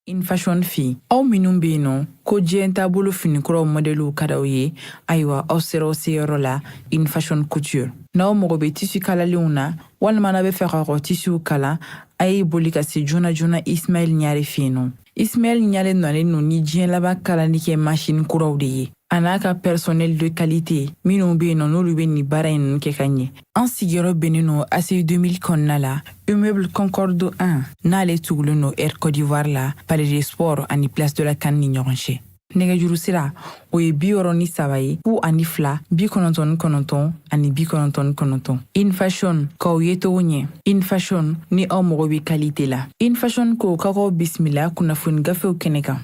In fashion fee aw minnu be yen nɔ ko diɲɛ taabolo finikuraw modeliw ka d'aw ye ayiwa aw sera aw seyɔrɔ la in fashion couture n'aw mago be tisi kalalenw na walima n'a be fɛ ka tisiw kala a ye boli ka se joona joona Ismaël Ɲare fɛ yen nɔ. Ismaël Ɲare nɔlen no ni diɲɛ laban kalali kɛ machine kuraw de ye a n'a ka personnel de qualité minnu be yen nɔ n'olu be nin baara in kɛ ka ɲɛ. An sigiyɔrɔ bɛnnen no ACI 2000 kɔnɔna la immeuble Concorde 1 n'ale tugulen no Air Côte d'Ivoire la Palais des Sports ani Place de la Canne ni ɲɔgɔn cɛ. Nɛgɛjuru sira o ye 63 ye 02 99 ani 99. In fashion k'aw ye togo ɲɛ. In fashion ni aw mago be qualité la. In fashion ko k'aw bisimila kunnafoni gafew kɛnɛ kan.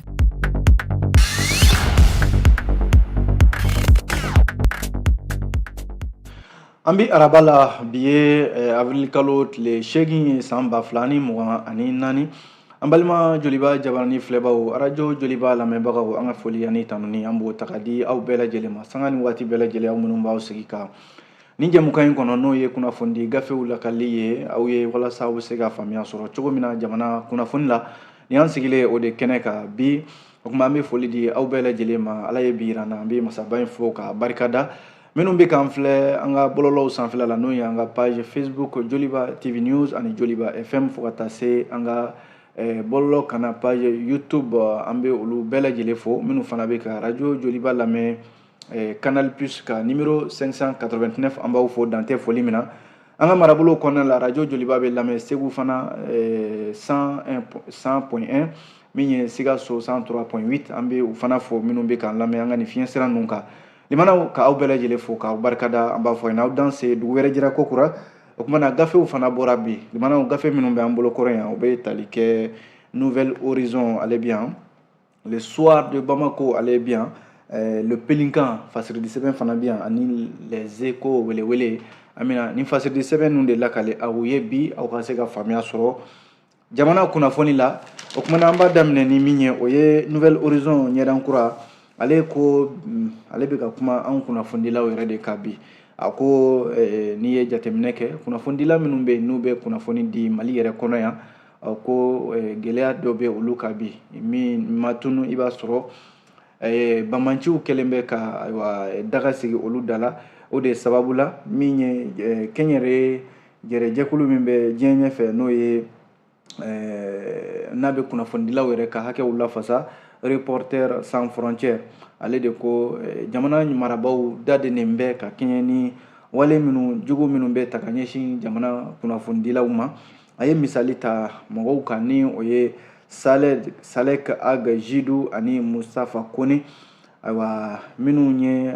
Ambi arabala biye avril kalo tile 8 san 2024 an balima joliba jabarani filɛbaw arajo joliba lamɛnbagaw an ka foli ani tanuni an b'o ta ka di aw bɛɛ lajɛlen ma sanga ni waati bɛɛ lajɛlen aw minnu b'aw sigi ka ni jɛmukan in kɔnɔ n'o ye kunnafoni gafew lakali ye aw ye walasa aw bɛ se ka faamuya sɔrɔ cogo min na jamana kunnafoni la ni an sigilen o de kɛnɛ kan bi o kuma an bɛ foli di aw bɛɛ lajɛlen ma ala ye bi yir'an na an bɛ masaba in fo ka barikada minnu bɛ k'an filɛ an ka bɔlɔlɔw sanfɛla la n'o ye an ka page Facebook Joliba TV News ani Joliba FM fo ka taa se an ka bɔlɔlɔ kana page YouTube an bɛ olu bɛɛ lajɛlen fo minnu fana bɛ ka radio Joliba lamɛn Canal Plus ka numéro 589 an b'aw fo dantɛ foli min na an ka marabolo kɔnɔna la radio Joliba bɛ lamɛn Segu fana 100.1 min ye Sikaso 103.8 an bɛ u fana fo minnu bɛ k'an lamɛn an ka nin fiɲɛ sira ninnu kan limanaw k'aw bɛɛ lajɛlen fo k'aw barikada an b'a fɔ n'aw danse dugu wɛrɛ jira kokura o kuma na gafew fana bɔra bi limanaw gafe minnu bɛ an bolo kɔrɔ yan o bɛ tali kɛ Nouvelle Horizon ale bi yan le soir de Bamako ale bi yan le Pelinkan fasiridi sɛbɛn fana bi yan ani les échos welewele amina ni fasiridi sɛbɛn ninnu de lakale aw ye bi aw ka se ka faamuya sɔrɔ jamana kunnafoni la o kuma na an b'a daminɛ ni min ye o ye Nouvelle Horizon ɲɛdankura ale ko ale bɛ ka kuma an kunnafonidilaw yɛrɛ de ka bi a ko n'i ye jateminɛ kɛ kunnafonidila minnu bɛ yen n'u bɛ kunnafoni di Mali yɛrɛ kɔnɔ yan ko gɛlɛya dɔ bɛ olu ka bi min ma tunu i b'a sɔrɔ bamanciw kɛlen bɛ ka daga sigi olu da la o de sababu la min ye kɛnyɛrɛye gɛrɛjɛkulu min bɛ diɲɛ ɲɛfɛ n'o ye n'a bɛ kunnafonidilaw yɛrɛ ka hakɛw lafasa Reporters sans frontières ale de ko jamana marabaw dadenen bɛ ka kɛɲɛ ni wale minnu jugu minnu bɛ ta ka ɲɛsin jamana kunnafonidilaw ma a ye misali ta mɔgɔw kan ni o ye Salek Ag Jidou ani Mustafa Kone ayiwa minnu ye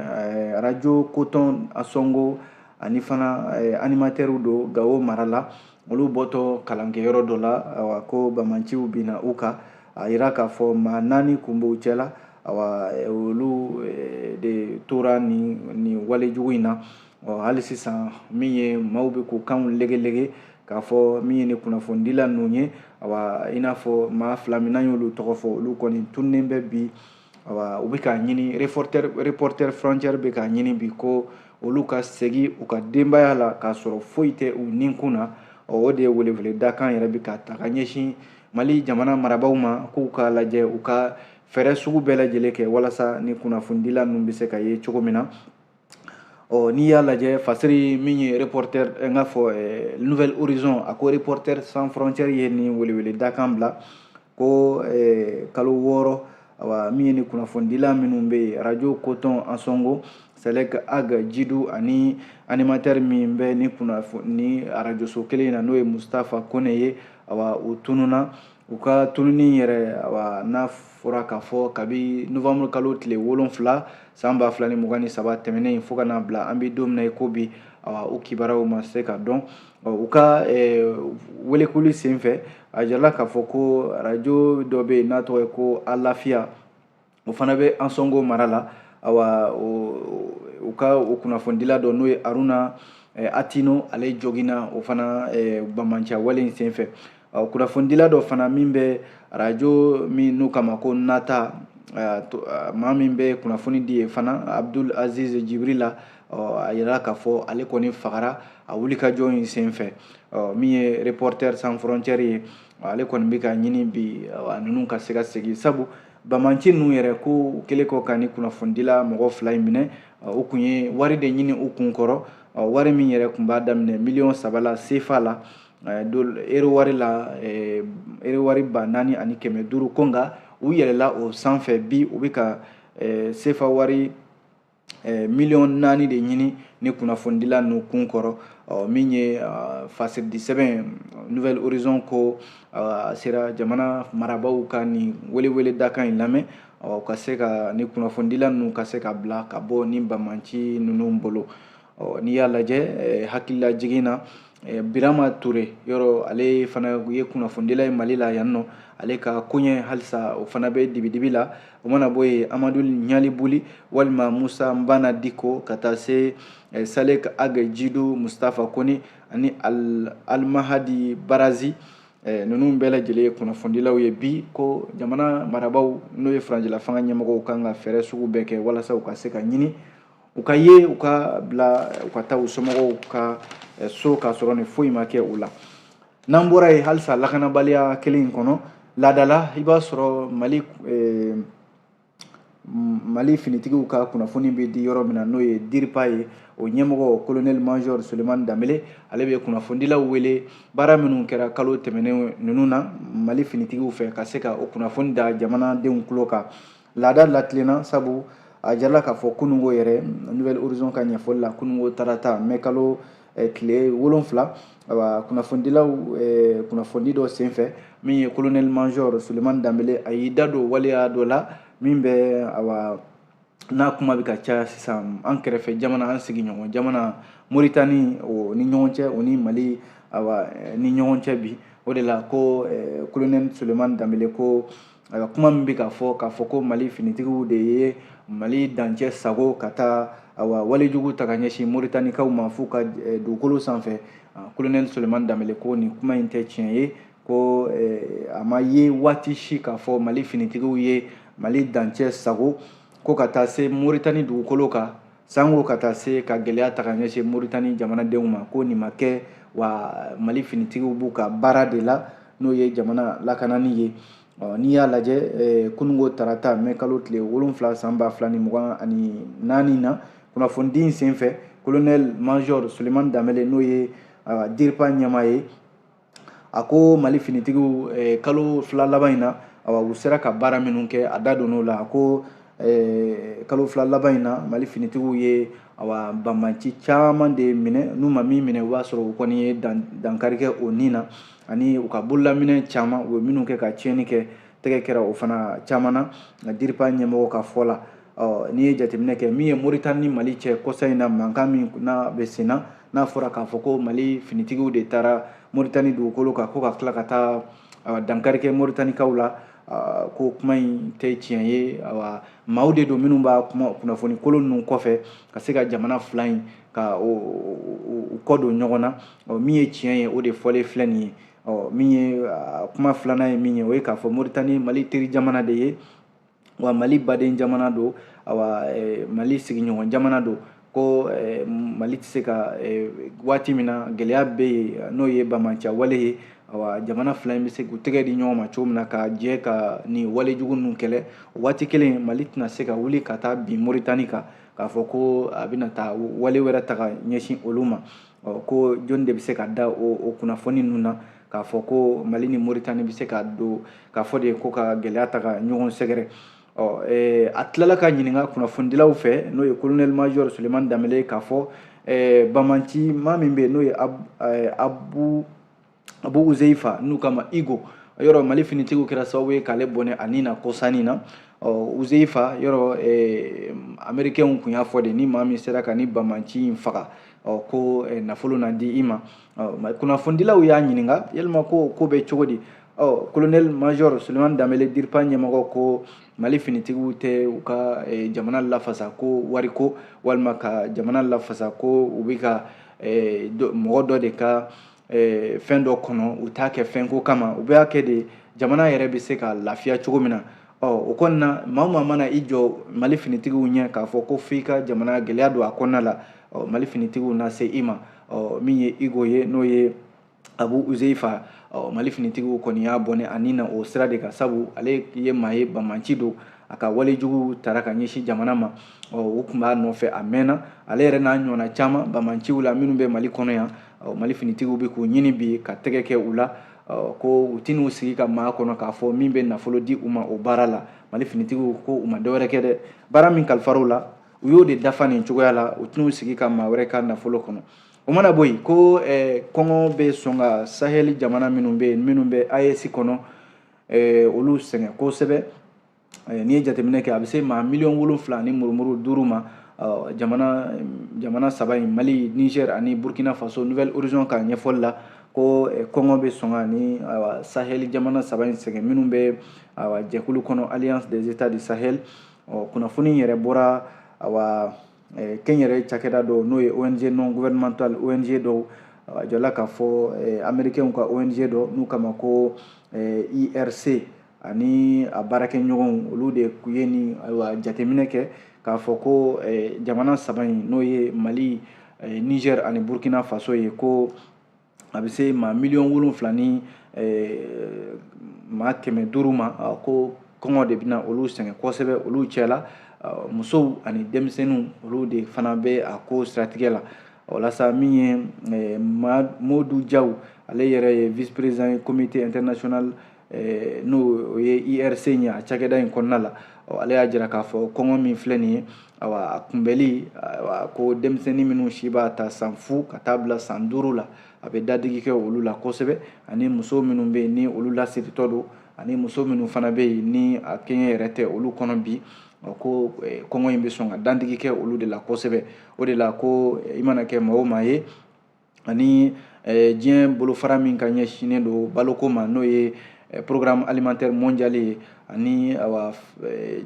radio Coton Asongo ani fana animateurs do Gao mara la olu bɔtɔ kalankɛyɔrɔ dɔ la ayiwa ko bamanciw bina u kan a yira k'a fɔ maa 4 kun b'u cɛla awa olu de tora ni walejugu in na hali sisan min ye maaw bɛ k'u kanw legelege k'a fɔ min ye ni kunnafonidila ninnu ye awa i n'a fɔ maa 2 min n'an y'olu tɔgɔ fɔ olu kɔni tununen bɛ bi awa u bɛ k'a ɲini Reporters frontières bɛ k'a ɲini bi ko olu ka segin u ka denbaya la k'a sɔrɔ foyi tɛ u ninkun na o de ye welewele dakan yɛrɛ bɛ ka ta ka ɲɛsin Mali jamana marabaw ma k'u ka lajɛ u ka fɛrɛ sugu bɛɛ lajɛlen kɛ walasa ni kunnafonidila ninnu bɛ se ka ye cogo min na n'i y'a lajɛ fasiri min ye reporter n k'a fɔ Nouvelle Horizon a ko Reporters sans frontières ye ni welewele dakan bila ko kalo 6 awa min ye ni kunnafonidila minnu bɛ yen radio Coton Asongo Salek Ag Jidou ani animateur min bɛ ni radio so kelen in na n'o ye Mustafa Kone ye awa u tununa u ka tununi yɛrɛ awa n'a fɔra k'a fɔ kabi novembre kalo tile 7 san 2023 tɛmɛnen fo ka n'a bila an bɛ don min na i ko bi awa u kibaruyaw ma se ka dɔn u ka welekuli senfɛ a jirala k'a fɔ ko radio dɔ bɛ yen n'a tɔgɔ ye ko Alafiya o fana bɛ Ansongo mara la awa u ka o kunnafonidila dɔ n'o ye Aruna Atino ale jogina o fana bamanciya wale in senfɛ kunnafonidila dɔ fana min bɛ radio min n'u kama ko Nata maa min bɛ kunnafoni di ye fana Abdul Aziz Jibrila a yira k'a fɔ ale kɔni fagara a wulikajɔ in senfɛ min ye Reporters sans frontières ye ale kɔni bɛ ka ɲini bi ninnu ka se ka segin sabu bamanci ninnu yɛrɛ ko kelen kɔ ka ni kunnafonidila mɔgɔ 2 in minɛ u kun ye wari de ɲini u kun kɔrɔ wari min yɛrɛ kun b'a daminɛ $3 la CFA la euro wari la euro wari 4,500 ko nka u yɛlɛla o sanfɛ bi u bɛ ka CFA wari 4,000,000 de ɲini ni kunnafonidila ninnu kun kɔrɔ min ye fasiridi sɛbɛn Nouvelle Horizon ko sera jamana marabaw ka ni welewele dakan in lamɛn ka se ka ni kunnafonidila ninnu ka se ka bila ka bɔ ni bamanci ninnu bolo n'i y'a lajɛ hakilila jigin na Birama Ture yɔrɔ ale fana ye kunnafonidila ye Mali la yan nɔ ale ka koɲɛ halisa o fana bɛ dibidibi la o mana bɔ yen Amadu Ɲali Buli walima Musa Mbana Diko ka taa se Salek Age Jidu Mustafa Koni ani Almahadi Barazi ninnu bɛɛ lajɛlen ye kunnafonidilaw ye bi ko jamana marabaw n'o ye faranjila fanga ɲɛmɔgɔw kan ka fɛɛrɛ sugu bɛɛ kɛ walasa u ka se ka ɲini u ka ye u ka bila u ka taa u somɔgɔw ka so ka sɔrɔ ni foyi ma kɛ u la n'an bɔra yen halisa lakanabaliya kelen in kɔnɔ laadala i b'a sɔrɔ Mali finitigiw ka kunnafoni bɛ di yɔrɔ min na n'o ye DIRPA ye o ɲɛmɔgɔ colonel major Sulemani Danbele ale bɛ kunnafonidilaw wele baara minnu kɛra kalo tɛmɛnen ninnu na Mali finitigiw fɛ ka se ka o kunnafoni da jamanadenw tulo kan laada latilenna sabu a jarala k'a fɔ kunungo yɛrɛ Nouvelle Horizon ka ɲɛfɔli la kunungo tarata mai kalo tile 7 kunnafonidilaw kunnafoni dɔ senfɛ min ye colonel major Sulemani Danbele a y'i da don waleya dɔ la min bɛ n'a kuma bɛ ka caya sisan an kɛrɛfɛ jamana an sigiɲɔgɔn jamana Moritani o ni ɲɔgɔn cɛ o ni Mali ni ɲɔgɔn cɛ bi o de la ko colonel Sulemani Danbele ko kuma min bɛ k'a fɔ ko Mali finitigiw de ye Mali dancɛ sago ka taa walejugu ta ka ɲɛsin Moritanikaw ma f'u ka dugukolo sanfɛ colonel Sulemani Danbele ko nin kuma in tɛ tiɲɛ ye ko a ma ye waati si k'a fɔ Mali finitigiw ye Mali dancɛ sago ko ka taa se Moritani dugukolo kan sango ka taa se ka gɛlɛya ta ka ɲɛsin Moritani jamanadenw ma ko nin ma kɛ wa Mali finitigiw b'u ka baara de la n'o ye jamana lakanani ye n'i y'a lajɛ kunungo tarata mai kalo tile 7 san 2024 na kunnafonidi in senfɛ colonel major Sulemani Danbele n'o ye DIRPA ɲɛmaa ye a ko Mali finitigiw kalo 2 laban in na u sera ka baara minnu kɛ a da donn'o la a ko kalo 2 laban in na Mali finitigiw ye banbanci caman de minɛ n'u ma min minɛ o b'a sɔrɔ u kɔni ye dankari kɛ o nin na ani u ka bololaminɛ caman u ye minnu kɛ ka tiɲɛni kɛ tɛgɛ kɛra o fana caman na DIRPA ɲɛmɔgɔ ka fɔ la n'i ye jateminɛ kɛ min ye Moritani ni Mali cɛ kɔsa in na mankan min n'a bɛ sen na n'a fɔra k'a fɔ ko Mali finitigiw de taara Moritani dugukolo kan ko ka tila ka taa dankari kɛ Moritanikaw la ko kuma in tɛ tiɲɛ ye maaw de don minnu b'a kunnafoni kolon ninnu kɔfɛ ka se ka jamana 2 in ka u kɔ don ɲɔgɔn na min ye tiɲɛ ye o de fɔlen filɛ nin ye min ye kuma 2nan ye min ye o ye k'a fɔ Moritani Mali teri jamana de ye wa Mali baden jamana don Mali sigiɲɔgɔn jamana don ko Mali tɛ se ka waati min na gɛlɛya bɛ yen n'o ye bamanciya wale ye jamana 2 in bɛ se k'u tɛgɛ di ɲɔgɔn ma cogo min na ka jɛ ka ni walejugu ninnu kɛlɛ waati kelen Mali tɛna se ka wuli ka taa bin Moritani kan k'a fɔ ko a bɛna taa wale wɛrɛ ta ka ɲɛsin olu ma ko jɔn de bɛ se ka da o kunnafoni ninnu na k'a fɔ ko Mali ni Moritani bɛ se ka don k'a fɔ de ko ka gɛlɛya ta ka ɲɔgɔn sɛgɛrɛ a tilala ka ɲininka kunnafonidilaw fɛ n'o ye colonel major Sulemani Danbele k'a fɔ bamanci maa min bɛ yen n'o ye Abu Uzeifa n'u k'a ma Igo yɔrɔ Mali finitigiw kɛra sababu ye k'ale bɔnɛ a nin na kɔsani na Uzeifa yɔrɔ Américains kun y'a fɔ de ni maa min sera ka ni bamanci in faga ko nafolo na di i ma kunnafonidilaw y'a ɲininka yalima ko bɛ cogo di colonel major Sulemani Danbele DIRPA ɲɛmɔgɔ ko Mali finitigiw tɛ u ka jamana lafasa ko wariko walima ka jamana lafasa ko u bɛ ka mɔgɔ dɔ de ka fɛn dɔ kɔnɔ u t'a kɛ fɛn ko kama u bɛ'a kɛ de jamana yɛrɛ bɛ se ka lafiya cogo min na o kɔnɔna na maa mana i jɔ Mali finitigiw ɲɛ k'a fɔ ko f'i ka jamana gɛlɛya don a kɔnɔna la Mali finitigiw na se i ma min ye Igo ye n'o ye Abu Uzaifa Mali finitigiw kɔni y'a bɔnɛ ani na o sira de kan sabu ale ye maa ye banmanci don a ka walejugu tara ka ɲɛsin jamana ma o tun b'a nɔfɛ a mɛnna ale yɛrɛ n'a ɲɔgɔnna caman banmanciw la minnu bɛ Mali kɔnɔ yan Mali finitigiw bɛ k'u ɲini bi ka tɛgɛ kɛ u la ko u tɛn'u sigi ka maa kɔnɔ k'a fɔ min bɛ nafolo di u ma o baara la Mali finitigiw ko u ma dɔwɛrɛ kɛ dɛ baara min kalifar'u la u y'o de dafa nin cogoya la u tɛn'u sigi ka maa wɛrɛ ka nafolo kɔnɔ o mana bɔ yen ko kɔngɔ bɛ sɔn ka Sahel jamana minnu bɛ AES kɔnɔ olu sɛgɛn kosɛbɛ n'i ye jateminɛ kɛ a bɛ se maa 7 ni murumuru 5 ma jamana 3 in Mali Niger ani Burkina Faso Nouvelle Horizon ka ɲɛfɔli la ko kɔngɔ bɛ sɔn ka ni Sahel jamana 3 in sɛgɛn minnu bɛ jɛkulu kɔnɔ Alliance des États du Sahel kunnafoni yɛrɛ bɔra kɛnyɛrɛ cakɛda dɔw n'o ye ONG non gouvernemental ONG dɔw a jɔla k'a fɔ américain ka ONG dɔ n'u kama ko IRC ani a baarakɛɲɔgɔnw olu de ye ni jateminɛ kɛ k'a fɔ ko jamana 3 in n'o ye Mali Niger ani Burkina Faso ye ko a bɛ se maa 7 ni maa 500 ma ko kɔngɔ de bɛna olu sɛgɛn kosɛbɛ olu cɛla musow ani denmisɛnninw olu de fana bɛ a ko siratigɛ la walasa min ye Modou Diaw ale yɛrɛ ye vice président ye comité international n'o ye IRC ɲɛ a cakɛda in kɔnɔna la ale y'a jira k'a fɔ kɔngɔ min filɛ nin ye a kunbɛli ko denmisɛnnin minnu si b'a ta san 0 ka taa bila san 5 la a bɛ dadigi kɛ olu la kosɛbɛ ani muso minnu bɛ yen ni olu lasiritɔ don ani muso minnu fana bɛ yen ni a kɛɲɛ yɛrɛ tɛ olu kɔnɔ bi ko kɔngɔ in bɛ sɔn ka dandigi kɛ olu de la kosɛbɛ o de la ko i mana kɛ maa o maa ye ani diɲɛ bolofara min ka ɲɛsinnen don baloko ma n'o ye programme alimentaire mondial ye ani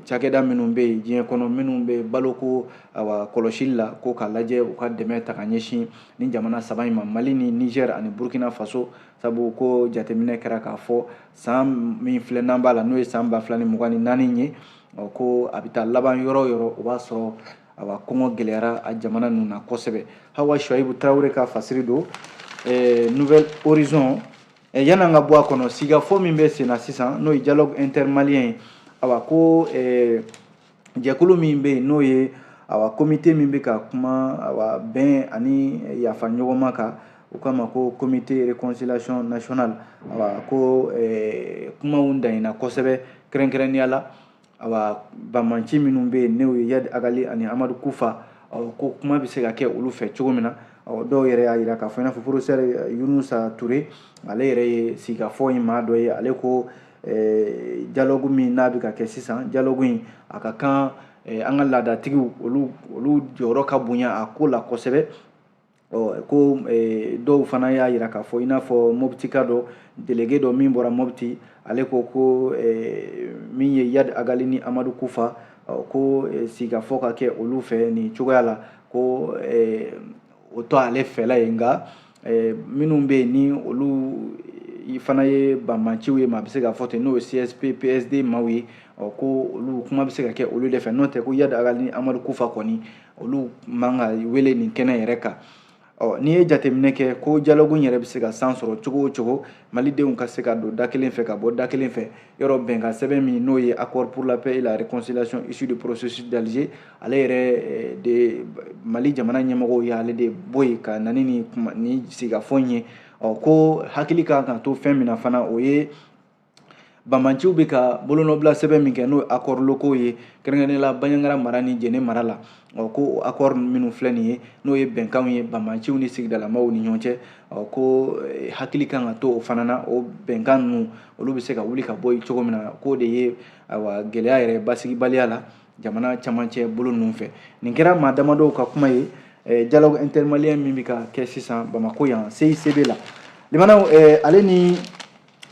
cakɛda minnu bɛ yen diɲɛ kɔnɔ minnu bɛ baloko kɔlɔsili la ko k'a lajɛ u ka dɛmɛ ta ka ɲɛsin ni jamana 3 in ma Mali ni Niger ani Burkina Faso sabu ko jateminɛ kɛra k'a fɔ san min filɛ n'an b'a la n'o ye san 2024 ye ko a bɛ taa laban yɔrɔ o yɔrɔ o b'a sɔrɔ kɔngɔ gɛlɛyara a jamana ninnu na kosɛbɛ Hawa Shuaibu Tarawele ka fasiri don Nouvelle Horizon yan'an ka bɔ a kɔnɔ sigafɔ min bɛ sen na sisan n'o ye dialogue intermalien ye ko jɛkulu min bɛ yen n'o ye comité min bɛ ka kuma bɛn ani yafa ɲɔgɔnma kan u kama ko comité réconciliation nationale ko kumaw danyana kosɛbɛ kɛrɛnkɛrɛnnenya la banmanci minnu bɛ yen n'o ye Yadi Agali ani Amadu Kufa ko kuma bɛ se ka kɛ olu fɛ cogo min na dɔw yɛrɛ y'a jira k'a fɔ i n'a fɔ professeur Yunusa Ture ale yɛrɛ ye sigafɔ in maa dɔ ye ale ko dialogue min n'a bɛ ka kɛ sisan dialogue in a ka kan an ka laadatigiw olu jɔyɔrɔ ka bonya a ko la kosɛbɛ ko dɔw fana y'a jira k'a fɔ i n'a fɔ Mobitika dɔ délégué dɔ min bɔra Mopti ale ko min ye Yadi Agali ni Amadu Kufa ko sigafɔ ka kɛ olu fɛ nin cogoya la ko o tɔ ale fɛla ye nka minnu bɛ yen ni olu fana ye banmanciw ye maa bɛ se ka fɔ ten n'o ye CSP PSD maaw ye ko olu kuma bɛ se ka kɛ olu de fɛ n'o tɛ ko Yadi Agali ni Amadu Kufa kɔni olu man ka wele nin kɛnɛ yɛrɛ kan n'i ye jateminɛ kɛ ko dialogue yɛrɛ bɛ se ka san sɔrɔ cogo o cogo malidenw ka se ka don da kelen fɛ ka bɔ da kelen fɛ yɔrɔ bɛnkan sɛbɛn min n'o ye accord pour la paix et la réconciliation issu du processus d'Alger ale yɛrɛ de Mali jamana ɲɛmɔgɔw ye ale de bɔ yen ka na ni sigafɔ ye ko hakili kan ka to fɛn min na fana o ye banmanciw bɛ ka bolonɔbila sɛbɛn min kɛ n'o ye accord locaux ye kɛrɛnkɛrɛnnenya la Bandiagara mara ni Jɛnɛ mara la ko accord minnu filɛ nin ye n'o ye bɛnkanw ye banmanciw ni sigidalamaw ni ɲɔgɔn cɛ ko hakili kan ka to o fana na o bɛnkan ninnu olu bɛ se ka wuli ka bɔ yen cogo min na k'o de ye gɛlɛya yɛrɛ basigibaliya la jamana camancɛ bolo ninnu fɛ nin kɛra maa damadɔw ka kuma ye dialogue intermalien min bɛ ka kɛ sisan Bamako yan CICB la limanaw ale ni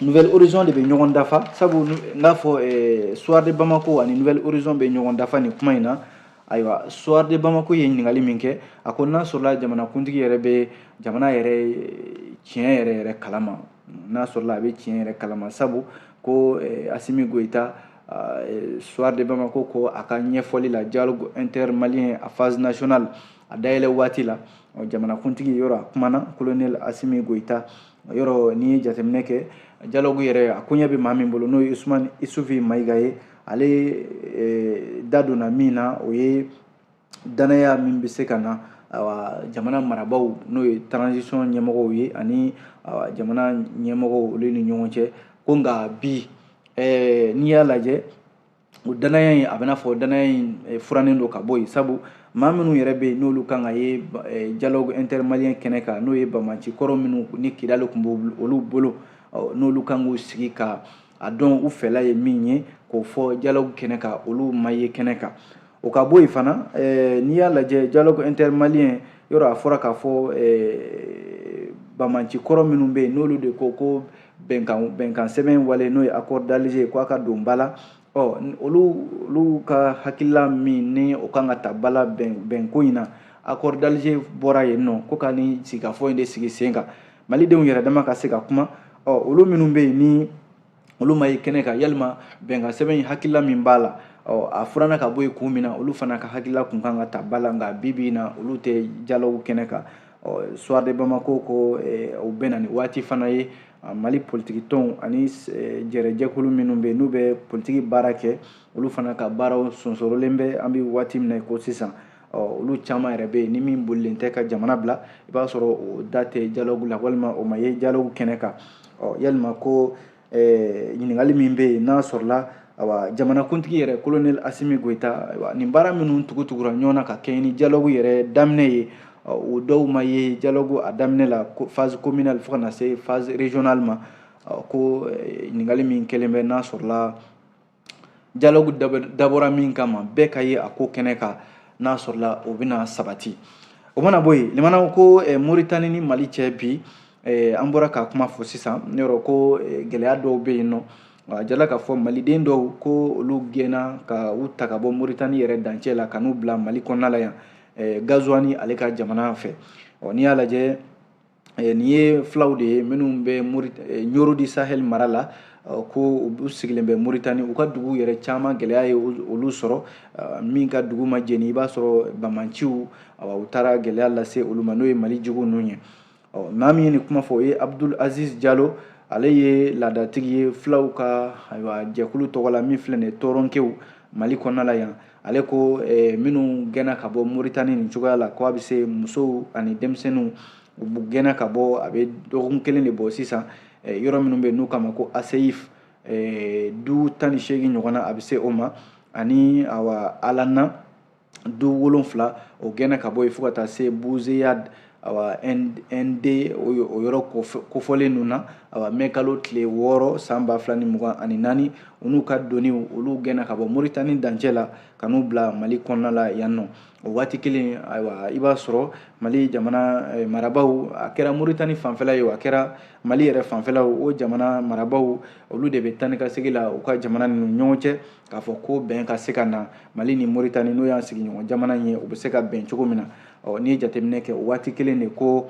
Nouvelle Horizon de bɛ ɲɔgɔn dafa sabu n k'a fɔ Soir de Bamako ani Nouvelle Horizon bɛ ɲɔgɔn dafa nin kuma in na ayiwa Soir de Bamako ye ɲininkali min kɛ a ko n'a sɔrɔla jamanakuntigi yɛrɛ bɛ jamana yɛrɛ tiɲɛ yɛrɛ kalama n'a sɔrɔla a bɛ tiɲɛ yɛrɛ kalama sabu ko Asimi Goïta Soir de Bamako ko a ka ɲɛfɔli la dialogue intermalien a phase nationale a dayɛlɛ waati la jamanakuntigi yɔrɔ a kumana colonel Asimi Goïta yɔrɔ n'i ye jateminɛ kɛ dialogue yɛrɛ a koɲɛ bɛ maa min bolo n'o ye Usmane Isufi Mayiga ye ale da donna min na o ye danaya min bɛ se ka na jamana marabaaw n'o ye transition ɲɛmɔgɔw ye ani jamana ɲɛmɔgɔw olu ni ɲɔgɔn cɛ ko nka bi n'i y'a lajɛ o danaya in a bɛ n'a fɔ danaya in furannen don ka bɔ yen sabu maa minnu yɛrɛ bɛ yen n'olu kan ka ye dialogue intermalien kɛnɛ kan n'o ye bamaci kɔrɔ minnu ni Kidali tun b'o olu bolo n'olu kan k'u sigi ka a dɔn u fɛla ye min ye k'o fɔ dialogue kɛnɛ kan olu ma ye kɛnɛ kan o ka bɔ yen fana n'i y'a lajɛ dialogue intermalien yɔrɔ a fɔra k'a fɔ bamaci kɔrɔ minnu bɛ yen n'olu de ko bɛnkan sɛbɛn wale n'o ye accord d'Alger k'a ka don ba la olu ka hakilila min ni o kan ka ta bala bɛnko in na accord d'Alger bɔra yen nɔ ko ka ni sigikafɔ in de sigi sen kan malidenw yɛrɛ dama ka se ka kuma olu minnu bɛ yen ni olu ma ye kɛnɛ kan yalima bɛnkan sɛbɛn in hakilila min b'a la a furanna ka bɔ yen kun min na olu fana ka hakilila kun kan ka ta bala nka bi in na olu tɛ dialogue kɛnɛ kan Soir de Bamako ko o bɛ na ni waati fana ye Mali politiki tɔnw ani jɛrɛjɛkulu minnu bɛ yen n'u bɛ politiki baara kɛ olu fana ka baaraw sonsorolen bɛ an bɛ waati min na ko sisan olu caman yɛrɛ bɛ yen ni min bolilen tɛ ka jamana bila i b'a sɔrɔ o da tɛ dialogue la walima o ma ye dialogue kɛnɛ kan yalima ko ɲininkali min bɛ yen n'a sɔrɔla jamanakuntigi yɛrɛ colonel Asimi Goita nin baara minnu tugutugura ɲɔgɔn na ka kɛ ni dialogue yɛrɛ daminɛ ye o dɔw ma ye dialogue a daminɛ la phase communale fo ka na se phase régionale ma ko ɲininkali min kɛlen bɛ n'a sɔrɔla dialogue dabɔra min kama bɛɛ ka ye a ko kɛnɛ kan n'a sɔrɔla o bɛna sabati o mana bɔ yen limanaw ko Mauritanie ni Mali cɛ bi an bɔra ka kuma fɔ sisan ne yɔrɔ ko gɛlɛya dɔw bɛ yen nɔ a jala k'a fɔ maliden dɔw ko olu gɛnna ka u ta ka bɔ Mauritanie yɛrɛ dancɛ la ka n'u bila Mali kɔnɔna la yan Gazouani ale ka jamana fɛ n'i y'a lajɛ nin ye filaw de ye minnu bɛ Nioro du Sahel mara la ko u sigilen bɛ Mauritanie u ka dugu yɛrɛ caman gɛlɛya ye olu sɔrɔ min ka dugu ma jeni i b'a sɔrɔ bamaciw u taara gɛlɛya lase olu ma n'o ye Mali jugu ninnu ye maa min ye nin kuma fɔ o ye Abdul Aziz Diallo ale ye laadatigi ye filaw ka jɛkulu tɔgɔ la min filɛ nin ye tɔɔrɔnkew Mali kɔnɔna la yan ale ko minnu gɛnna ka bɔ Mauritanie nin cogoya la ko a bɛ se musow ani denmisɛnninw u gɛnna ka bɔ a bɛ dɔgɔkun kelen de bɔ sisan yɔrɔ minnu bɛ yen n'u k'a ma ko ACIF du 18 ɲɔgɔn na a bɛ se o ma ani Alana du 7 o gɛnna ka bɔ yen fo ka taa se Bouzeyade ND o yɔrɔ kofɔlen ninnu na mɛkalo tile 6 san 2024 u n'u ka doniw olu gɛnna ka bɔ Mauritanie dancɛ la ka n'u bila Mali kɔnɔna la yan nɔ o waati kelen i b'a sɔrɔ Mali jamana marabaaw a kɛra Mauritanie fanfɛla ye a kɛra Mali yɛrɛ fanfɛla o jamana marabaaw olu de bɛ tani ka segin la u ka jamana ninnu ɲɔgɔn cɛ k'a fɔ ko bɛn ka se ka na Mali ni Mauritanie n'o y'an sigiɲɔgɔn jamana ye u bɛ se ka bɛn cogo min na n'i ye jateminɛ kɛ o waati kelen de ko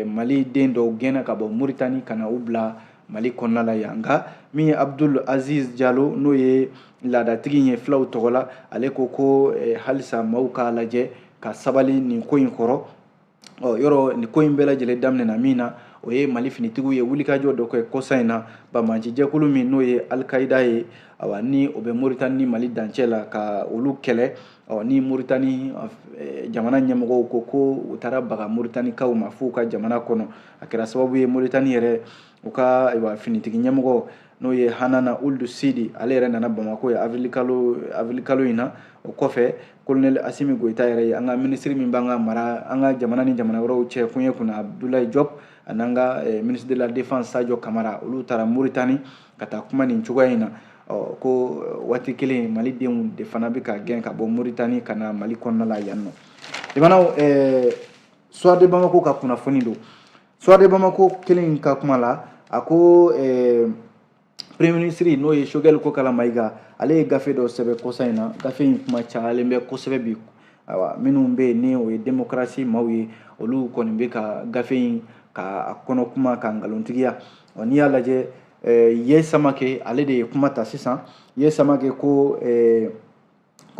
Mali den dɔw gɛnna ka bɔ Mauritanie ka na u bila Mali kɔnɔna la yan nka min ye Abdul Aziz Diallo n'o ye laadatigi ye filaw tɔgɔ la ale ko halisa maaw k'a lajɛ ka sabali nin ko in kɔrɔ yɔrɔ nin ko in bɛɛ lajɛlen daminɛna min na o ye Mali finitigiw ye wulikajɔ dɔ kɛ kɔsa in na bamaci jɛkulu min n'o ye Al-Qaïda ye ni o bɛ Mauritanie ni Mali dancɛ la ka olu kɛlɛ ni Mauritanie jamana ɲɛmɔgɔw ko u taara baga Mauritanie kaw ma f'u ka jamana kɔnɔ a kɛra sababu ye Mauritanie yɛrɛ u ka finitigi ɲɛmɔgɔ n'o ye Hanana Ould Sidi ale yɛrɛ nana Bamako ye avril kalo in na o kɔfɛ colonel Assimi Goïta yɛrɛ ye an ka ministre min b'an ka mara an ka jamana ni jamana wɛrɛw cɛ kun ye kunna Abdoulaye Diop an'an ka ministre de la défense Sadio Camara olu taara Mauritanie ka taa kuma nin cogoya in na ko waati kelen malidenw de fana bɛ ka gɛn ka bɔ Mauritanie ka na Mali kɔnɔna la yan nɔ jamanaw Soir de Bamako ka kunnafoni don Soir de Bamako kelen ka kuma la a ko premier ministre n'o ye Choguel Kokala Mayiga ale ye gafe dɔ sɛbɛn kɔsa in na gafe in kuma cayalen bɛ kosɛbɛ bi minnu bɛ yen ni o ye démocratie maaw ye olu kɔni bɛ ka gafe in ka kɔnɔ kuma ka nkalontigiya n'i y'a lajɛ Ye Samake ale de ye kuma ta sisan Ye Samake ko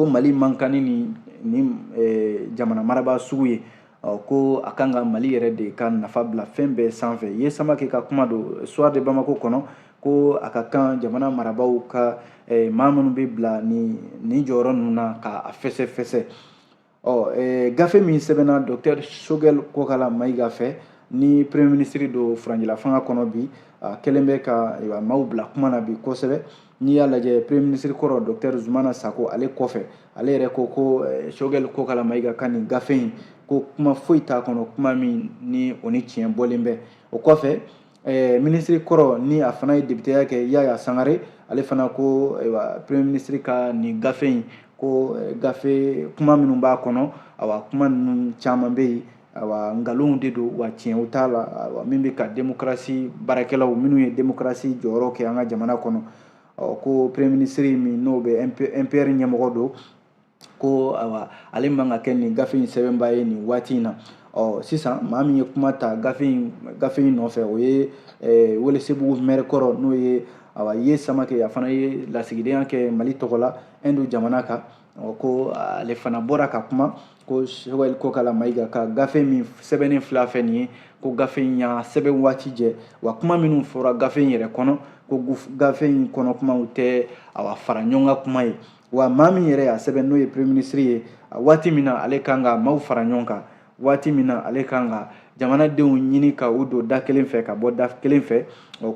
Mali man kan ni jamana marabaa sugu ye ko a kan ka Mali yɛrɛ de ka nafa bila fɛn bɛɛ sanfɛ. Ye Samake ka kuma don soir de Bamako kɔnɔ ko a ka kan jamana marabaaw ka maa minnu bɛ bila nin jɔyɔrɔ ninnu na ka fɛsɛ. Gafe min sɛbɛnna Dr Choguel Kokala Mayiga fɛ ni premier ministre do Furancɛla fanga kɔnɔ bi kɛlen bɛ ka maaw bila kuma na bi kosɛbɛ. N'i y'a lajɛ premier ministre kɔrɔ Dr Zumana Sako ale kɔfɛ ale yɛrɛ ko Choguel Kokala Mayiga ka nin gafe in ko kuma foyi t'a kɔnɔ, kuma min ni o ni tiɲɛ bɔlen bɛ. O kɔfɛ ministre kɔrɔ ni a fana ye députéya kɛ Yaya Sangare ale fana ko premier ministre ka nin gafe in ko gafe kuma minnu b'a kɔnɔ kuma ninnu caman bɛ yen nkalonw de don wa tiɲɛw t'a la min bɛ ka démocratie baarakɛlaw minnu ye démocratie jɔyɔrɔ kɛ an ka jamana kɔnɔ ko premier ministre min n'o bɛ MPR ɲɛmɔgɔ don ko ale man ka kɛ nin gafe in sɛbɛnbaa ye nin waati in na. Sisan maa min ye kuma ta gafe in nɔfɛ o ye Welesebugu maire kɔrɔ n'o ye Ye Samake a fana ye lasigidenya kɛ Mali tɔgɔ la Hindu jamana kan ko ale fana bɔra ka kuma ko Choguel Kokala Mayiga ka gafe min sɛbɛnnen filɛ fɛ nin ye ko gafe in y'a sɛbɛn waati jɛ wa kuma minnu fɔra gafe in yɛrɛ kɔnɔ ko gafe in kɔnɔ kumaw tɛ fara ɲɔgɔn kan kuma ye wa maa min yɛrɛ y'a sɛbɛn n'o ye premier ministre ye waati min na ale kan ka maaw fara ɲɔgɔn kan, waati min na ale kan ka jamanadenw ɲini ka u don da kelen fɛ ka bɔ da kelen fɛ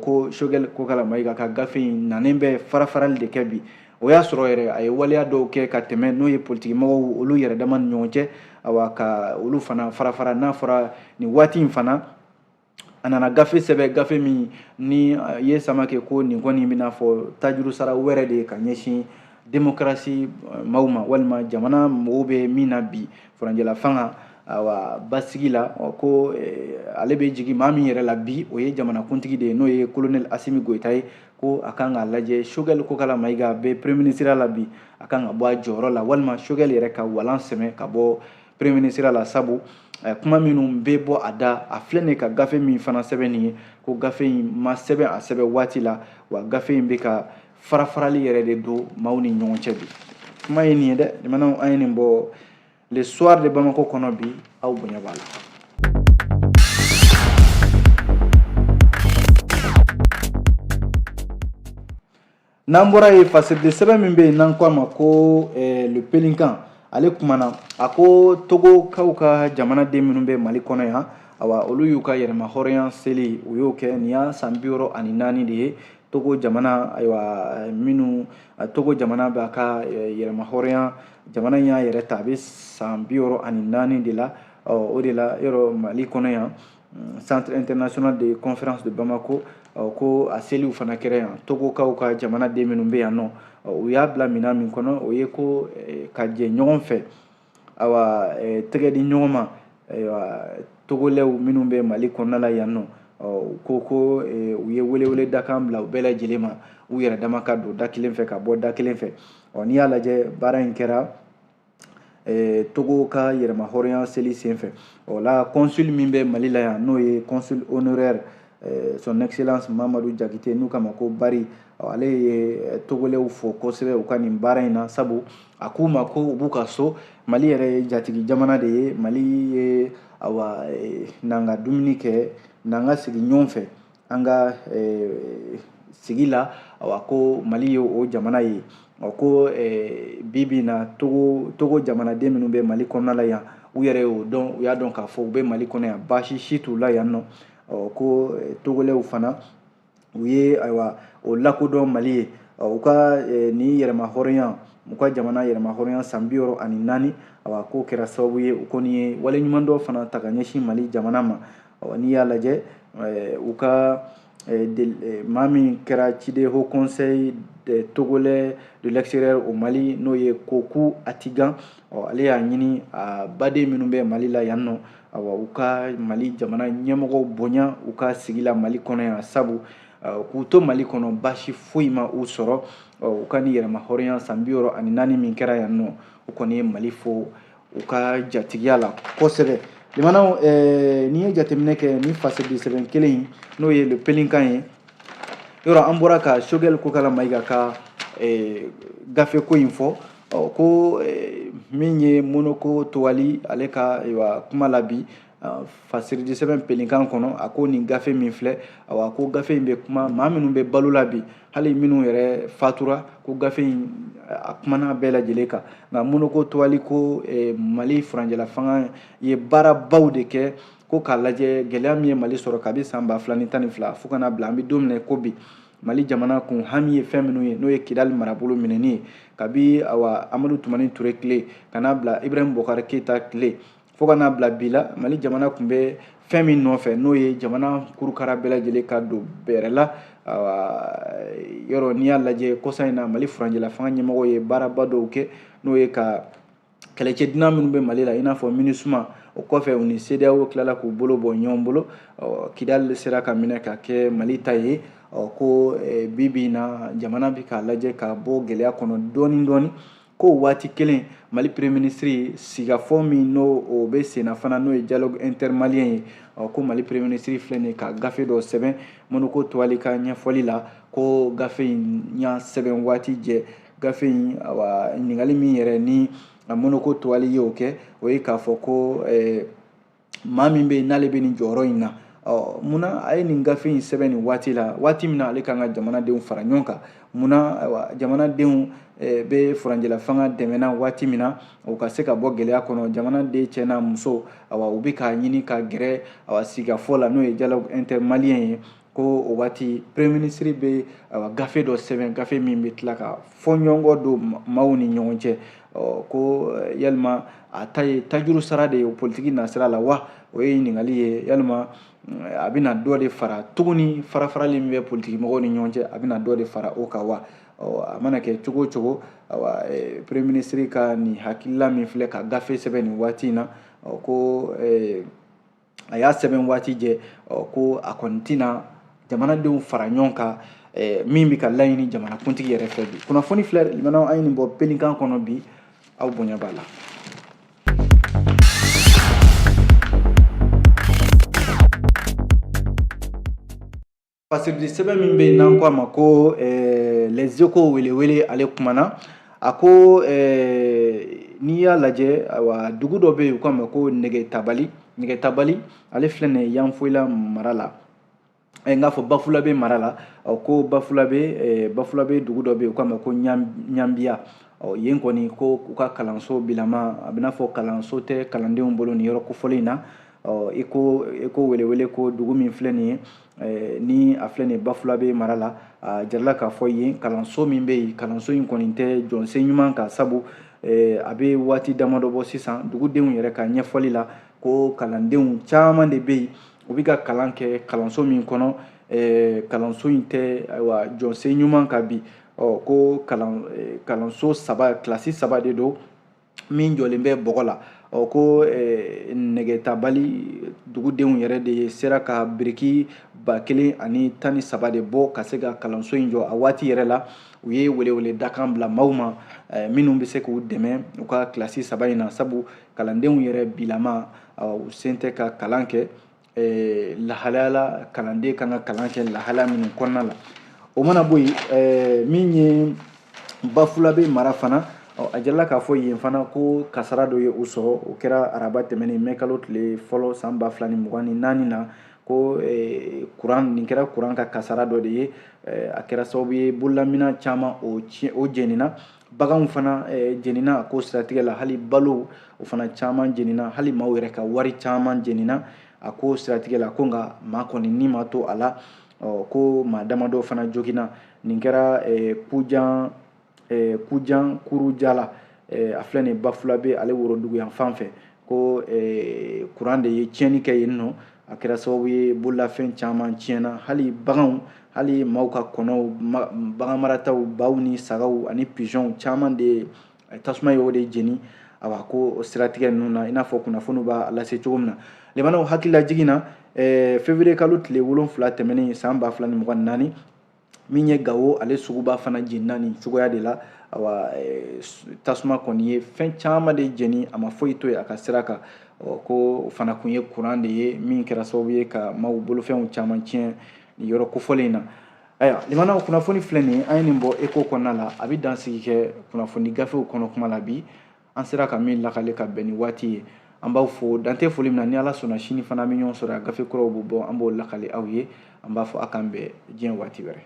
ko Choguel Kokala Mayiga ka gafe in nanen bɛ farafarali de kɛ bi. O y'a sɔrɔ yɛrɛ a ye waleya dɔw kɛ ka tɛmɛ n'o ye politique mɔgɔw olu yɛrɛ dama ni ɲɔgɔn cɛ ka olu fana farafara n'a fɔra nin waati in fana a nana gafe sɛbɛn gafe min ni Ye Samake ko nin kɔni bɛna fɔ tajuru sara wɛrɛ de ye ka ɲɛsin démocratie maaw ma walima jamana mɔgɔw bɛ min na bi Furancɛla fanga basigi la ko ale bɛ jigin maa min yɛrɛ la bi o ye jamanakuntigi de ye n'o ye colonel Assimi Goïta ye ko a kan k'a lajɛ Choguel Kokala Mayiga bɛ premier ministre la bi a kan ka bɔ a jɔyɔrɔ la walima Choguel yɛrɛ ka walan sɛmɛ ka bɔ premier ministre la sabu kuma minnu bɛ bɔ a da a filɛ nin ka gafe min fana sɛbɛn nin ye ko gafe in ma sɛbɛn a sɛbɛn waati la wa gafe in bɛ ka farafarali yɛrɛ de don maaw ni ɲɔgɔn cɛ bi. Kuma ye nin ye dɛ jamanaw an ye nin bɔ le soir de Bamako kɔnɔ bi aw bonya b'a la. N'an bɔra ye fasɛde sɛbɛn min bɛ yen n'an ko a ma ko le Pelinkan ale kumana a ko Togokaw ka jamanaden minnu bɛ Mali kɔnɔ yan olu y'u ka yɛrɛma hɔrɔnya seli u y'o kɛ nin y'a san 64 de ye Togo jamana minnu Togo jamana b'a ka yɛrɛma hɔrɔnya jamana in y'a yɛrɛ ta a bɛ san 64 de la o de la yɔrɔ Mali kɔnɔ yan Centre international de conférence de Bamako ko a seliw fana kɛra yan Togokaw ka jamanaden minnu bɛ yan nɔ u y'a bila minɛn min kɔnɔ o ye ko ka jɛ ɲɔgɔn fɛ tɛgɛ di ɲɔgɔn ma togolɛw minnu bɛ Mali kɔnɔna la yan nɔ ko u ye welewele dakan bila u bɛɛ lajɛlen ma u yɛrɛ dama ka don da kelen fɛ ka bɔ da kelen fɛ n'i y'a lajɛ baara in kɛra Togo ka yɛrɛma hɔrɔnya seli senfɛ la consul min bɛ Mali la yan n'o ye consul honoraire son excellence Mamadou Diakité n'u kama ko Bari ale ye togolɛw fo kosɛbɛ u ka nin baara in na sabu a k'u ma ko u b'u ka so Mali yɛrɛ ye jatigi jamana de ye Mali ye n'an ka dumuni kɛ n'an ka sigi ɲɔgɔn fɛ an ka sigi la ko Mali ye o jamana ye ko bibi na Togo jamanaden minnu bɛ Mali kɔnɔna la yan u yɛrɛ y'o dɔn u y'a dɔn k'a fɔ u bɛ Mali kɔnɔ yan baasi si t'u la yan nɔ ko togolɛw fana u ye o lakodɔn Mali ye u ka ni yɛrɛma hɔrɔnya u ka jamana yɛrɛma hɔrɔnya san 64 k'o kɛra sababu ye u kɔni ye wale ɲuman dɔ fana ta ka ɲɛsin Mali jamana ma n'i y'a lajɛ u ka maa min kɛra ciden haut conseil des Togolais de l'extérieur au Mali n'o ye Koku Atigan ale y'a ɲini baden minnu bɛ Mali la yan nɔ u ka Mali jamana ɲɛmɔgɔw bonya u ka sigi la Mali kɔnɔ yan sabu k'u to Mali kɔnɔ baasi foyi ma u sɔrɔ u ka ni yɛrɛma hɔrɔnya san 64 min kɛra yan nɔ u kɔni ye Mali fo u ka jatigiya la kosɛbɛ. Limanaw n'i ye jateminɛ kɛ ni fasɛde sɛbɛn kelen in n'o ye le Pelinkan ye yɔrɔ an bɔra ka Choguel Kokala Mayiga ka gafe ko in fɔ ko min ye Monoko Towali ale ka kuma la bi fasiridi sɛbɛn pelinkan kɔnɔ a ko nin gafe min filɛ a ko gafe in bɛ kuma maa minnu bɛ balo la bi hali minnu yɛrɛ fatura ko gafe in a kumana bɛɛ lajɛlen kan nka Monoko Towali ko Mali furanjɛla fanga ye baarabaw de kɛ ko k'a lajɛ gɛlɛya min ye Mali sɔrɔ kabi san 2012 fo kana bila an bɛ don min ko bi Mali jamana kun hami ye fɛn minnu ye n'o ye Kidali marabolo minɛni ye kabi Amadu Tumani Ture tile kana bila Ibrahim Bokar Keita tile fo kana bila bi la Mali jamana kun bɛ fɛn min nɔfɛ n'o ye jamana kurukara bɛɛ lajɛlen ka don bɛrɛ la yɔrɔ n'i y'a lajɛ kɔsa in na Mali furanjɛla fanga ɲɛmɔgɔ ye baaraba dɔw kɛ n'o ye ka kɛlɛcɛ dunan minnu bɛ Mali la i n'a fɔ MINUSMA o kɔfɛ u ni CEDEAO tilala k'u bolo bɔ ɲɔgɔn bolo Kidali sera ka minɛ ka kɛ Mali ta ye ko bibi na jamana bi k'a lajɛ ka bɔ gɛlɛya kɔnɔ dɔɔni ko waati kelen Mali premier ministre sigafɔ min n'o bɛ senna fana n'o ye dialogue intermalien ye ko Mali premier ministre filɛ nin ka gafe dɔ sɛbɛn Monoko Towali ka ɲɛfɔli la ko gafe in y'a sɛbɛn waati jɛ gafe in ɲininkali min yɛrɛ ni Monoko Towali ye o kɛ o ye k'a fɔ ko maa min bɛ yen n'ale bɛ nin jɔyɔrɔ in na munna a ye nin gafe in sɛbɛn nin waati la waati min na ale kan ka jamanadenw fara ɲɔgɔn kan munna jamanadenw bɛ furanjɛla fanga dɛmɛna waati min na u ka se ka bɔ gɛlɛya kɔnɔ jamanaden cɛ n'a muso u bɛ k'a ɲini ka gɛrɛ sigafɔ la n'o ye dialogue intermalien ye ko o waati premier ministre bɛ gafe dɔ sɛbɛn gafe min bɛ tila ka fɔ ɲɔgɔn don maaw ni ɲɔgɔn cɛ ko yalima a ta ye tajuru sara de ye politiki nasira la wa o ye ɲininkali ye yalima a bɛna dɔ de fara tuguni farafarali min bɛ politiki mɔgɔw ni ɲɔgɔn cɛ a bɛna dɔ de fara o kan wa a mana kɛ cogo o cogo premier ministre ka nin hakilila min filɛ ka gafe sɛbɛn nin waati in na ko a y'a sɛbɛn waati jɛ ko a kɔni tɛna jamanadenw fara ɲɔgɔn kan min bɛ ka laɲini jamanakuntigi yɛrɛ fɛ bi kunnafoni filɛ limanaw an ye nin bɔ pelinkan kɔnɔ bi aw bonya b'a la. Fasiridi sɛbɛn min bɛ yen n'an ko a ma ko les Echos welewele ale kumana a ko n'i y'a lajɛ dugu dɔ bɛ yen u k'a ma ko Nɛgɛtabali ale filɛ nin ye Yanfoyila mara la n k'a fɔ Bafulabe mara la ko Bafulabe dugu dɔ bɛ yen u k'a ma ko Ɲambiya yen kɔni ko u ka kalanso bilama a bɛ n'a fɔ kalanso tɛ kalandenw bolo nin yɔrɔ kofɔlen in na Eko welewele ko dugu min filɛ nin ye ni a filɛ nin Bafulabe mara la a jarala k'a fɔ yen kalanso min bɛ yen kalanso in kɔni tɛ jɔnsen ɲuman kan sabu a bɛ waati damadɔ bɔ sisan dugudenw yɛrɛ ka ɲɛfɔli la ko kalandenw caman de bɛ yen u bɛ ka kalan kɛ kalanso min kɔnɔ kalanso in tɛ jɔnsen ɲuman kan bi ko kalanso kilasi 3 de don min jɔlen bɛ bɔgɔ la ko Nɛgɛtabali dugudenw yɛrɛ de sera ka biriki 1013 de bɔ ka se ka kalanso in jɔ a waati yɛrɛ la u ye welewele dakan bila maaw ma minnu bɛ se k'u dɛmɛ u ka kilasi 3 in na sabu kalandenw yɛrɛ bilama u sen tɛ ka kalan kɛ lahalaya la kalanden kan ka kalan kɛ lahalaya minnu kɔnɔna la o mana bɔ yen min ye Bafulabe mara fana a jarala k'a fɔ yen fana ko kasara dɔ ye u sɔrɔ o kɛra araba tɛmɛnen mai kalo tile fɔlɔ san 2024 na ko nin kɛra kuran ka kasara dɔ de ye a kɛra sababu ye bololamina caman o jɛnina baganw fana jɛnina a ko siratigɛ la hali balo o fana caman jɛnina hali maaw yɛrɛ ka wari caman jɛnina a ko siratigɛ la ko nka maa kɔni ni ma to a la ko maa damadɔ fana jogina nin kɛra Kujan Kurujala a filɛ nin Bafulabe ale worodugu yan fan fɛ ko kuran de ye tiɲɛni kɛ yen nɔ a kɛra sababu ye bololafɛn caman tiɲɛna hali baganw hali maaw ka kɔnɔw bagan marataw baw ni sagaw ani pigeons caman de tasuma ye o de jeni ko siratigɛ ninnu na i n'a fɔ kunnafoniw b'a lase cogo min na limanaw hakilila jiginna février kalo tile 7 tɛmɛnen san 2024 min ye Gawo ale suguba fana jenina nin cogoya de la tasuma kɔni ye fɛn caman de jeni a ma foyi to ye a ka sira kan ko fana kun ye kuran de ye min kɛra sababu ye ka maaw bolofɛnw caman tiɲɛ nin yɔrɔ kofɔlen in na ayiwa limanaw kunnafoni filɛ nin an ye nin bɔ Eko kɔnɔna la a bɛ dansigi kɛ kunnafoni gafew kɔnɔ kuma la bi an sera ka min lakale ka bɛn ni waati ye an b'aw fo dante foli min na ni ala sɔnna sini fana bɛ ɲɔgɔn sɔrɔ a gafe kuraw bɛ bɔ an b'o lakale aw ye an b'a fɔ a k'an bɛn diɲɛ waati wɛrɛ.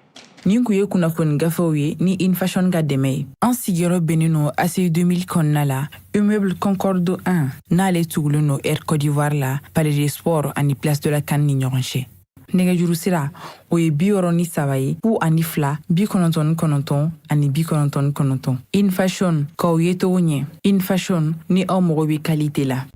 nin kun ye kunnafoni gafew ye ni infashion ka dɛmɛ ye an sigiyɔrɔ bɛnnen no ACI 2000 kɔnɔna la immeuble Concorde 1 n'ale tugulen no Air Côte d'Ivoire la Palais des Sports ani Place de la CAN ni ɲɔgɔn cɛ. nɛgɛjuru sira o ye 63 ye 02 99 ani 99. infashion k'aw ye togo ɲɛ infashion ni aw mago bɛ qualité la.